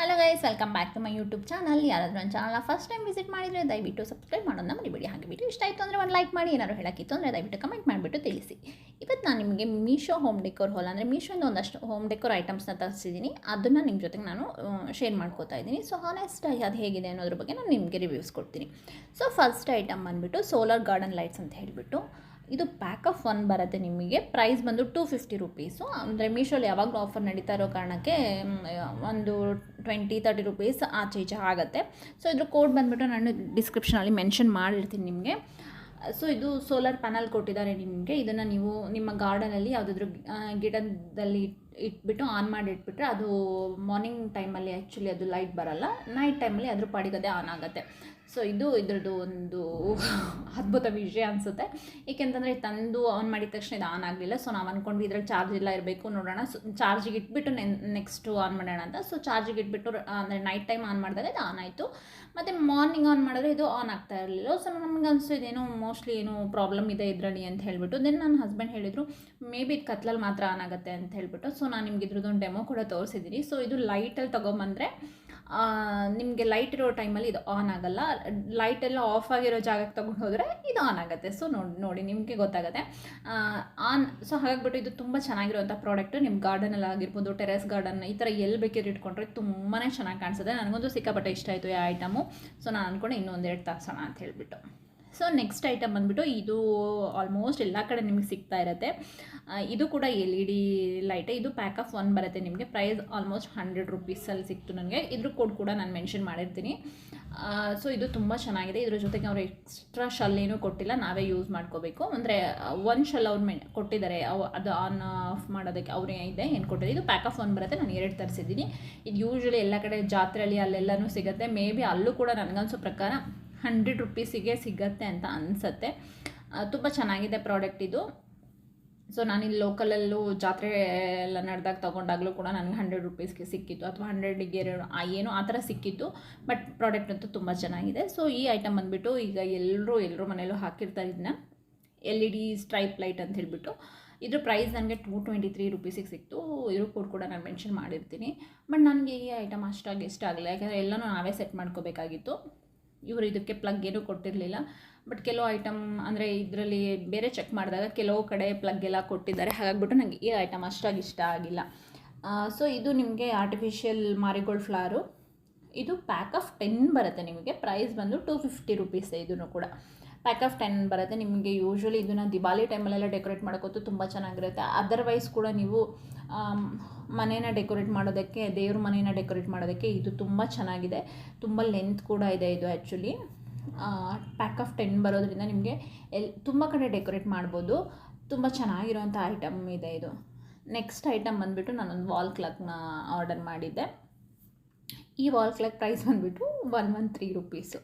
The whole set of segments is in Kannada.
Hello guys, welcome back to my YouTube channel. ಯಾರಾದರೂ ನನ್ನ ಚಾನಲ್ನ ಫಸ್ಟ್ ಟೈಮ್ ವಿಸಿಟ್ ಮಾಡಿದರೆ ದಯವಿಟ್ಟು ಸಬ್ಸ್ಕ್ರೈಬ್ ಮಾಡೋದನ್ನ ಮರಿಬೇಡಿ. ಹಾಗೆ ವಿಡಿಯೋ ಇಷ್ಟ ಆಯಿತು ಅಂದರೆ ಒಂದು ಲೈಕ್ ಮಾಡಿ, ಏನಾದ್ರು ಹೇಳೋಕ್ಕಿತ್ತು ಅಂದರೆ ದಯವಿಟ್ಟು ಕಮೆಂಟ್ ಮಾಡಿಬಿಟ್ಟು ತಿಳಿಸಿ. ಇವತ್ತು ನಾನು ನಿಮಗೆ ಮೀಶೋ ಹೋಮ್ ಡೆಕೋರ್ ಹಾಲ್ ಅಂದರೆ ಮೀಶೋಯಿಂದ ಒಂದಷ್ಟು ಹೋಮ್ ಡೆಕೋರ್ ಐಟಮ್ಸ್ನ ತರಿಸಿದ್ದೀನಿ. ಅದನ್ನು ನಿಮ್ಮ ಜೊತೆಗೆ ನಾನು ಶೇರ್ ಮಾಡ್ಕೋತಾ ಇದ್ದೀನಿ. ಸೊ ಹಾನೆಸ್ಟಾಗಿ ಅದು ಹೇಗಿದೆ ಅನ್ನೋದ್ರ ಬಗ್ಗೆ ನಾನು ನಿಮಗೆ ರಿವ್ಯೂಸ್ ಕೊಡ್ತೀನಿ. ಸೊ ಫಸ್ಟ್ ಐಟಮ್ ಬಂದುಬಿಟ್ಟು ಸೋಲಾರ್ ಗಾರ್ಡನ್ ಲೈಟ್ಸ್ ಅಂತ ಹೇಳಿಬಿಟ್ಟು ಇದು ಪ್ಯಾಕ್ ಆಫ್ 1 ಬರುತ್ತೆ. ನಿಮಗೆ ಪ್ರೈಸ್ ಬಂದು 250 ರುಪೀಸು. ಅಂದರೆ ಮೀಶೋಲ್ಲಿ ಯಾವಾಗಲೂ ಆಫರ್ ನಡೀತಾ ಇರೋ ಕಾರಣಕ್ಕೆ ಒಂದು 20-30 ರುಪೀಸ್ ಆಚೆ ಈಚೆ ಆಗುತ್ತೆ. ಸೊ ಇದ್ರ ಕೋಡ್ ಬಂದುಬಿಟ್ಟು ನಾನು ಡಿಸ್ಕ್ರಿಪ್ಷನಲ್ಲಿ ಮೆನ್ಷನ್ ಮಾಡಿರ್ತೀನಿ ನಿಮಗೆ. ಸೊ ಇದು ಸೋಲಾರ್ ಪ್ಯಾನಲ್ ಕೊಟ್ಟಿದ್ದಾರೆ ನಿಮಗೆ. ಇದನ್ನು ನೀವು ನಿಮ್ಮ ಗಾರ್ಡನಲ್ಲಿ ಯಾವುದಾದ್ರೂ ಗಿಡದಲ್ಲಿ ಇಟ್ಬಿಟ್ಟು ಆನ್ ಮಾಡಿ ಇಟ್ಬಿಟ್ರೆ ಅದು ಮಾರ್ನಿಂಗ್ ಟೈಮಲ್ಲಿ ಆ್ಯಕ್ಚುಲಿ ಅದು ಲೈಟ್ ಬರೋಲ್ಲ, ನೈಟ್ ಟೈಮಲ್ಲಿ ಅದ್ರ ಪಾಡಿಗದೇ ಆನ್ ಆಗುತ್ತೆ. ಸೊ ಇದು ಇದ್ರದ್ದು ಒಂದು ಅದ್ಭುತ ವಿಷಯ ಅನಿಸುತ್ತೆ. ಏಕೆಂತಂದರೆ ತಂದು ಆನ್ ಮಾಡಿದ ತಕ್ಷಣ ಇದು ಆನ್ ಆಗಲಿಲ್ಲ. ಸೊ ನಾವು ಅಂದ್ಕೊಂಡ್ವಿ ಇದ್ರಲ್ಲಿ ಚಾರ್ಜ್ ಇಲ್ಲ ಇರಬೇಕು, ನೋಡೋಣ ಚಾರ್ಜಿಗೆ ಇಟ್ಬಿಟ್ಟು ನೆಕ್ಸ್ಟು ಆನ್ ಮಾಡೋಣ ಅಂತ. ಸೊ ಚಾರ್ಜಿಗೆ ಇಟ್ಬಿಟ್ಟು ಅಂದರೆ ನೈಟ್ ಟೈಮ್ ಆನ್ ಮಾಡಿದಾಗ ಇದು ಆನ್ ಆಯಿತು. ಮತ್ತು ಮಾರ್ನಿಂಗ್ ಆನ್ ಮಾಡಿದ್ರೆ ಇದು ಆನ್ ಆಗ್ತಾ ಇರಲಿಲ್ಲ. ಸೊ ನಮ್ಗೆ ಅನಿಸ್ತು ಇದೇನೋ ಮೋಸ್ಟ್ಲಿ ಏನೋ ಪ್ರಾಬ್ಲಮ್ ಇದೆ ಇದರಲ್ಲಿ ಅಂತ ಹೇಳಿಬಿಟ್ಟು. ದೆನ್ ನನ್ನ ಹಸ್ಬೆಂಡ್ ಹೇಳಿದರು ಮೇ ಬಿ ಇದು ಕತ್ಲಲ್ಲಿ ಮಾತ್ರ ಆನ್ ಆಗುತ್ತೆ ಅಂತ ಹೇಳಿಬಿಟ್ಟು. ಸೊ ನಾನು ನಿಮ್ಗೆ ಇದ್ರದ್ದೊಂದು ಡೆಮೋ ಕೂಡ ತೋರಿಸಿದ್ದೀನಿ. ಸೊ ಇದು ಲೈಟಲ್ಲಿ ತೊಗೊಂಬಂದರೆ ನಿಮಗೆ ಲೈಟ್ ಇರೋ ಟೈಮಲ್ಲಿ ಇದು ಆನ್ ಆಗೋಲ್ಲ. ಲೈಟೆಲ್ಲ ಆಫ್ ಆಗಿರೋ ಜಾಗಕ್ಕೆ ತೊಗೊಂಡು ಹೋದರೆ ಇದು ಆನ್ ಆಗುತ್ತೆ. ಸೊ ನೋಡಿ ನಿಮಗೆ ಗೊತ್ತಾಗುತ್ತೆ ಆನ್. ಸೊ ಹಾಗಾಗ್ಬಿಟ್ಟು ಇದು ತುಂಬ ಚೆನ್ನಾಗಿರುವಂಥ ಪ್ರಾಡಕ್ಟು. ನಿಮ್ಮ ಗಾರ್ಡನಲ್ಲಿ ಆಗಿರ್ಬೋದು, ಟೆರೆಸ್ ಗಾರ್ಡನ್ ಈ ಥರ ಎಲ್ಲಿ ಬೇಕಿದ್ರೆ ಇಟ್ಕೊಂಡ್ರೆ ತುಂಬಾ ಚೆನ್ನಾಗಿ ಕಾಣಿಸುತ್ತೆ. ನನಗೊಂದು ಸಿಕ್ಕಾಪಟ್ಟೆ ಇಷ್ಟ ಆಯಿತು ಈ ಐಟಮು. ಸೊ ನಾನು ಅಂದ್ಕೊಂಡೆ ಇನ್ನೊಂದೆರಡು ತರ್ಸೋಣ ಅಂತ ಹೇಳಿಬಿಟ್ಟು. ಸೊ ನೆಕ್ಸ್ಟ್ ಐಟಮ್ ಬಂದುಬಿಟ್ಟು ಇದು ಆಲ್ಮೋಸ್ಟ್ ಎಲ್ಲ ಕಡೆ ನಿಮಗೆ ಸಿಗ್ತಾ ಇರುತ್ತೆ. ಇದು ಕೂಡ LED ಲೈಟ್. ಇದು ಪ್ಯಾಕ್ ಆಫ್ 1 ಬರುತ್ತೆ ನಿಮಗೆ. ಪ್ರೈಸ್ ಆಲ್ಮೋಸ್ಟ್ 100 ರುಪೀಸಲ್ಲಿ ಸಿಕ್ತು ನನಗೆ. ಇದ್ರ ಕೋಡ್ ಕೂಡ ನಾನು ಮೆನ್ಷನ್ ಮಾಡಿರ್ತೀನಿ. ಸೊ ಇದು ತುಂಬ ಚೆನ್ನಾಗಿದೆ. ಇದ್ರ ಜೊತೆಗೆ ಅವರು ಎಕ್ಸ್ಟ್ರಾ ಶಲ್ ಏನೂ ಕೊಟ್ಟಿಲ್ಲ, ನಾವೇ ಯೂಸ್ ಮಾಡ್ಕೋಬೇಕು. ಅಂದರೆ ಒಂದು ಶಲ್ ಅವ್ರು ಕೊಟ್ಟಿದ್ದಾರೆ, ಅದು ಆನ್ ಆಫ್ ಮಾಡೋದಕ್ಕೆ ಅವರೇ ಇದೆ ಏನು ಕೊಟ್ಟಿದ್ದಾರೆ. ಇದು ಪ್ಯಾಕ್ ಆಫ್ 1 ಬರುತ್ತೆ. ನಾನು 2 ತರಿಸಿದ್ದೀನಿ. ಇದು ಯೂಶ್ವಲಿ ಎಲ್ಲ ಕಡೆ ಜಾತ್ರೆಯಲ್ಲಿ ಅಲ್ಲೆಲ್ಲನೂ ಸಿಗುತ್ತೆ. ಮೇ ಬಿ ಅಲ್ಲೂ ಕೂಡ ನನಗನ್ಸೋ ಪ್ರಕಾರ 100 ರುಪೀಸಿಗೆ ಸಿಗುತ್ತೆ ಅಂತ ಅನಿಸುತ್ತೆ. ತುಂಬ ಚೆನ್ನಾಗಿದೆ ಪ್ರಾಡಕ್ಟ್ ಇದು. ಸೊ ನಾನಿಲ್ಲಿ ಲೋಕಲಲ್ಲೂ ಜಾತ್ರೆ ಎಲ್ಲ ನಡೆದಾಗ ತೊಗೊಂಡಾಗಲೂ ಕೂಡ ನನಗೆ 100 ರುಪೀಸ್ಗೆ ಸಿಕ್ಕಿತ್ತು, ಅಥವಾ 100ಗೆ ಏನೋ ಆ ಥರ ಸಿಕ್ಕಿತ್ತು. ಬಟ್ ಪ್ರಾಡಕ್ಟ್ ಅಂತೂ ತುಂಬ ಚೆನ್ನಾಗಿದೆ. ಸೊ ಈ ಐಟಮ್ ಬಂದುಬಿಟ್ಟು ಈಗ ಎಲ್ಲರೂ ಮನೆಯಲ್ಲೂ ಹಾಕಿರ್ತಾರೆ ಇದನ್ನ, LED ಸ್ಟ್ರೈಪ್ ಲೈಟ್ ಅಂತ ಹೇಳಿಬಿಟ್ಟು. ಇದ್ರ ಪ್ರೈಸ್ ನನಗೆ 223 ರುಪೀಸಿಗೆ ಸಿಕ್ತು. ಇದ್ರ ಕೋಡ್ ಕೂಡ ನಾನು ಮೆನ್ಷನ್ ಮಾಡಿರ್ತೀನಿ. ಬಟ್ ನನಗೆ ಈ ಐಟಮ್ ಅಷ್ಟಾಗಿ ಇಷ್ಟ ಆಗಲಿಲ್ಲ, ಯಾಕಂದರೆ ಎಲ್ಲನೂ ನಾವೇ ಸೆಟ್ ಮಾಡ್ಕೋಬೇಕಾಗಿತ್ತು. ಇವರು ಇದಕ್ಕೆ ಪ್ಲಗ್ ಏನೂ ಕೊಟ್ಟಿರಲಿಲ್ಲ. ಬಟ್ ಕೆಲವು ಐಟಮ್ ಅಂದರೆ ಇದರಲ್ಲಿ ಬೇರೆ ಚೆಕ್ ಮಾಡಿದಾಗ ಕೆಲವು ಕಡೆ ಪ್ಲಗ್ ಎಲ್ಲ ಕೊಟ್ಟಿದ್ದಾರೆ. ಹಾಗಾಗ್ಬಿಟ್ಟು ನನಗೆ ಈ ಐಟಮ್ ಅಷ್ಟಾಗಿ ಇಷ್ಟ ಆಗಿಲ್ಲ. ಸೊ ಇದು ನಿಮಗೆ ಆರ್ಟಿಫಿಷಿಯಲ್ ಮಾರಿಗೋಲ್ಡ್ ಫ್ಲವರು. ಇದು ಪ್ಯಾಕ್ ಆಫ್ 10 ಬರುತ್ತೆ ನಿಮಗೆ. ಪ್ರೈಸ್ ಬಂದು 250 ರುಪೀಸ್. ಇದನ್ನು ಕೂಡ ಪ್ಯಾಕ್ ಆಫ್ 10 ಬರುತ್ತೆ ನಿಮಗೆ. ಯೂಶ್ವಲಿ ಇದನ್ನು ದಿವಾಲಿ ಟೈಮಲ್ಲೆಲ್ಲ ಡೆಕೋರೇಟ್ ಮಾಡೋಕ್ಕಂತೂ ತುಂಬ ಚೆನ್ನಾಗಿರುತ್ತೆ. ಅದರ್ವೈಸ್ ಕೂಡ ನೀವು ಮನೇನ ಡೆಕೋರೇಟ್ ಮಾಡೋದಕ್ಕೆ, ದೇವ್ರ ಮನೇನ ಡೆಕೋರೇಟ್ ಮಾಡೋದಕ್ಕೆ ಇದು ತುಂಬ ಚೆನ್ನಾಗಿದೆ. ತುಂಬ ಲೆಂತ್ ಕೂಡ ಇದೆ ಇದು ಆ್ಯಕ್ಚುಲಿ. ಪ್ಯಾಕ್ ಆಫ್ 10 ಬರೋದ್ರಿಂದ ನಿಮಗೆ ತುಂಬ ಕಡೆ ಡೆಕೋರೇಟ್ ಮಾಡ್ಬೋದು. ತುಂಬ ಚೆನ್ನಾಗಿರೋಂಥ ಐಟಮ್ ಇದೆ ಇದು. ನೆಕ್ಸ್ಟ್ ಐಟಮ್ ಬಂದುಬಿಟ್ಟು ನಾನೊಂದು ವಾಲ್ ಕ್ಲಾಕ್ನ ಆರ್ಡರ್ ಮಾಡಿದ್ದೆ. ಈ ವಾಲ್ ಕ್ಲಾಕ್ ಪ್ರೈಸ್ ಬಂದುಬಿಟ್ಟು 113 ರುಪೀಸು.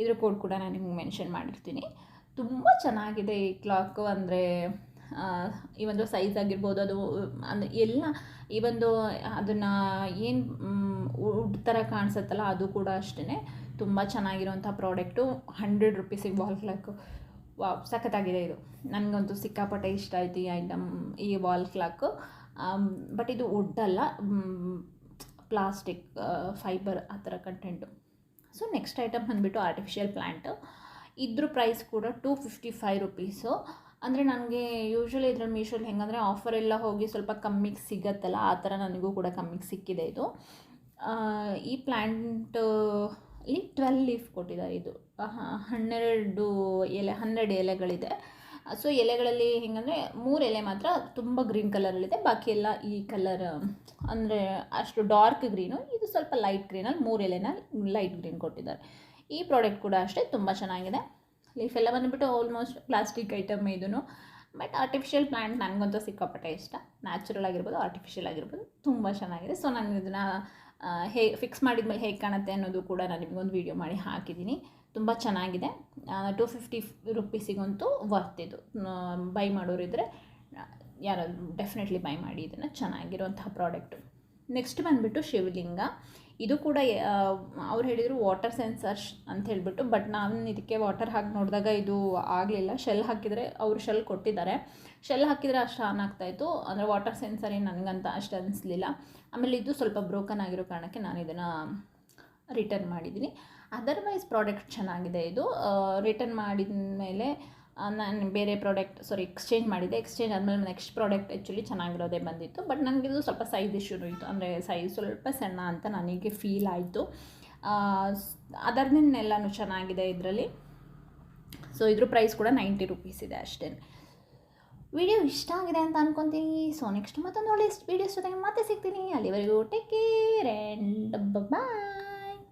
ಇದ್ರ ಕೋಡ್ ಕೂಡ ನಾನು ನಿಮ್ಗೆ ಮೆನ್ಷನ್ ಮಾಡಿರ್ತೀನಿ. ತುಂಬ ಚೆನ್ನಾಗಿದೆ ಈ ಕ್ಲಾಕು. ಅಂದರೆ ಈ ಒಂದು ಸೈಜ್ ಆಗಿರ್ಬೋದು, ಅದು ಅಂದರೆ ಎಲ್ಲ ಈ ಒಂದು ಅದನ್ನು ಏನು ವುಡ್ ಥರ ಕಾಣಿಸುತ್ತಲ್ಲ ಅದು ಕೂಡ ಅಷ್ಟೇ ತುಂಬ ಚೆನ್ನಾಗಿರೋಂಥ ಪ್ರಾಡಕ್ಟು. 100 ರುಪೀಸಿಗೆ ವಾಲ್ ಕ್ಲಾಕು. ವಾವ್, ಸಖತ್ತಾಗಿದೆ ಇದು. ನನಗಂತೂ ಸಿಕ್ಕಾಪಟ್ಟೆ ಇಷ್ಟ ಆಯಿತು ಈ ಐಟಮ್, ಈ ವಾಲ್ ಕ್ಲಾಕು. ಬಟ್ ಇದು ವುಡ್ ಅಲ್ಲ, ಪ್ಲಾಸ್ಟಿಕ್ ಫೈಬರ್ ಆ ಥರ ಕಂಟೆಂಟು. ಸೊ ನೆಕ್ಸ್ಟ್ ಐಟಮ್ ಬಂದುಬಿಟ್ಟು ಆರ್ಟಿಫಿಷಿಯಲ್ ಪ್ಲ್ಯಾಂಟು. ಇದ್ರ ಪ್ರೈಸ್ ಕೂಡ 255 ರುಪೀಸು. ಅಂದರೆ ನನಗೆ ಯೂಶ್ವಲಿ ಇದ್ರಲ್ಲಿ ಮೀಶೋಲ್ಲಿ ಹೆಂಗಂದರೆ ಆಫರ್ ಎಲ್ಲ ಹೋಗಿ ಸ್ವಲ್ಪ ಕಮ್ಮಿಗೆ ಸಿಗತ್ತಲ್ಲ, ಆ ಥರ ನನಗೂ ಕೂಡ ಕಮ್ಮಿಗೆ ಸಿಕ್ಕಿದೆ ಇದು. ಈ ಪ್ಲ್ಯಾಂಟ್ ಇಲ್ಲಿ 12 ಲೀಫ್ ಕೊಟ್ಟಿದ್ದಾರೆ. ಇದು 12 ಎಲೆಗಳಿದೆ. ಸೊ ಎಲೆಗಳಲ್ಲಿ ಹೆಂಗಂದರೆ 3 ಎಲೆ ಮಾತ್ರ ತುಂಬ ಗ್ರೀನ್ ಕಲರಲ್ಲಿದೆ, ಬಾಕಿ ಎಲ್ಲ ಈ ಕಲರ್ ಅಂದರೆ ಅಷ್ಟು ಡಾರ್ಕ್ ಗ್ರೀನು. ಇದು ಸ್ವಲ್ಪ ಲೈಟ್ ಗ್ರೀನಲ್ಲಿ 3 ಎಲೆನ ಲೈಟ್ ಗ್ರೀನ್ ಕೊಟ್ಟಿದ್ದಾರೆ. ಈ ಪ್ರಾಡಕ್ಟ್ ಕೂಡ ಅಷ್ಟೇ ತುಂಬ ಚೆನ್ನಾಗಿದೆ. ಲೀಫ್ ಎಲ್ಲ ಬಂದುಬಿಟ್ಟು ಆಲ್ಮೋಸ್ಟ್ ಪ್ಲಾಸ್ಟಿಕ್ ಐಟಮ್ ಇದೂ. ಬಟ್ ಆರ್ಟಿಫಿಷಿಯಲ್ ಪ್ಲ್ಯಾಂಟ್ ನನಗಂತೂ ಸಿಕ್ಕಾಪಟ್ಟೆ ಇಷ್ಟ. ನ್ಯಾಚುರಲ್ ಆಗಿರ್ಬೋದು, ಆರ್ಟಿಫಿಷಿಯಲ್ ಆಗಿರ್ಬೋದು, ತುಂಬ ಚೆನ್ನಾಗಿದೆ. ಸೊ ನಾನು ಇದನ್ನು ಫಿಕ್ಸ್ ಮಾಡಿದ್ಮೇಲೆ ಹೇಗೆ ಕಾಣುತ್ತೆ ಅನ್ನೋದು ಕೂಡ ನಾನು ನಿಮಗೊಂದು ವೀಡಿಯೋ ಮಾಡಿ ಹಾಕಿದ್ದೀನಿ. ತುಂಬ ಚೆನ್ನಾಗಿದೆ. 250 ರುಪೀಸಿಗಂತೂ ವರ್ತ್ ಇದು. ಬೈ ಮಾಡೋರಿದ್ದರೆ ಯಾರಾದರೂ ಡೆಫಿನೆಟ್ಲಿ ಬೈ ಮಾಡಿ ಇದನ್ನು. ಚೆನ್ನಾಗಿರುವಂತಹ ಪ್ರಾಡಕ್ಟು. ನೆಕ್ಸ್ಟ್ ಬಂದುಬಿಟ್ಟು ಶಿವಲಿಂಗ. ಇದು ಕೂಡ ಅವ್ರು ಹೇಳಿದರು ವಾಟರ್ ಸೆನ್ಸರ್ ಅಂತ ಹೇಳಿಬಿಟ್ಟು, ಬಟ್ ನಾನು ಇದಕ್ಕೆ ವಾಟರ್ ಹಾಕಿ ನೋಡಿದಾಗ ಇದು ಆಗಲಿಲ್ಲ. ಶೆಲ್ ಹಾಕಿದರೆ ಅವರು ಶೆಲ್ ಕೊಟ್ಟಿದ್ದಾರೆ, ಶೆಲ್ ಹಾಕಿದರೆ ಅಷ್ಟು ಆನ್ ಆಗ್ತಾಯಿತ್ತು. ಅಂದರೆ ವಾಟರ್ ಸೆನ್ಸರ್ ಏನು ನನಗಂತ ಅಷ್ಟು ಅನಿಸ್ಲಿಲ್ಲ. ಆಮೇಲೆ ಇದು ಸ್ವಲ್ಪ ಬ್ರೋಕನ್ ಆಗಿರೋ ಕಾರಣಕ್ಕೆ ನಾನು ಇದನ್ನು ರಿಟರ್ನ್ ಮಾಡಿದ್ದೀನಿ. ಅದರ್ವೈಸ್ ಪ್ರಾಡಕ್ಟ್ ಚೆನ್ನಾಗಿದೆ. ಇದು ರಿಟರ್ನ್ ಮಾಡಿದ ಮೇಲೆ ನಾನು ಬೇರೆ ಎಕ್ಸ್ಚೇಂಜ್ ಮಾಡಿದೆ. ಎಕ್ಸ್ಚೇಂಜ್ ಆದಮೇಲೆ ನೆಕ್ಸ್ಟ್ ಪ್ರಾಡಕ್ಟ್ ಆ್ಯಕ್ಚುಲಿ ಚೆನ್ನಾಗಿರೋದೇ ಬಂದಿತ್ತು, ಬಟ್ ನನಗಿದು ಸ್ವಲ್ಪ ಸೈಜ್ ಇಶ್ಯೂ ಇತ್ತು. ಅಂದರೆ ಸೈಜ್ ಸ್ವಲ್ಪ ಸಣ್ಣ ಅಂತ ನನಗೆ ಫೀಲ್ ಆಯಿತು. ಅದರ್ನೆಲ್ಲನೂ ಚೆನ್ನಾಗಿದೆ ಇದರಲ್ಲಿ. ಸೊ ಇದ್ರ ಪ್ರೈಸ್ ಕೂಡ 90 ರೂಪೀಸ್ ಇದೆ ಅಷ್ಟೇ. ವಿಡಿಯೋ ಇಷ್ಟ ಆಗಿದೆ ಅಂತ ಅನ್ಕೊತೀನಿ. ಸೊ ನೆಕ್ಸ್ಟ್ ಮತ್ತೊಂದು ಒಳ್ಳೆ ವೀಡಿಯೋಸ್ ಜೊತೆಗೆ ಮತ್ತೆ ಸಿಗ್ತೀನಿ. ಅಲ್ಲಿವರೆಗೂ ಟೇಕ್ ಕೇರ್ ಆ್ಯಂಡ್ ಬಾಯ್.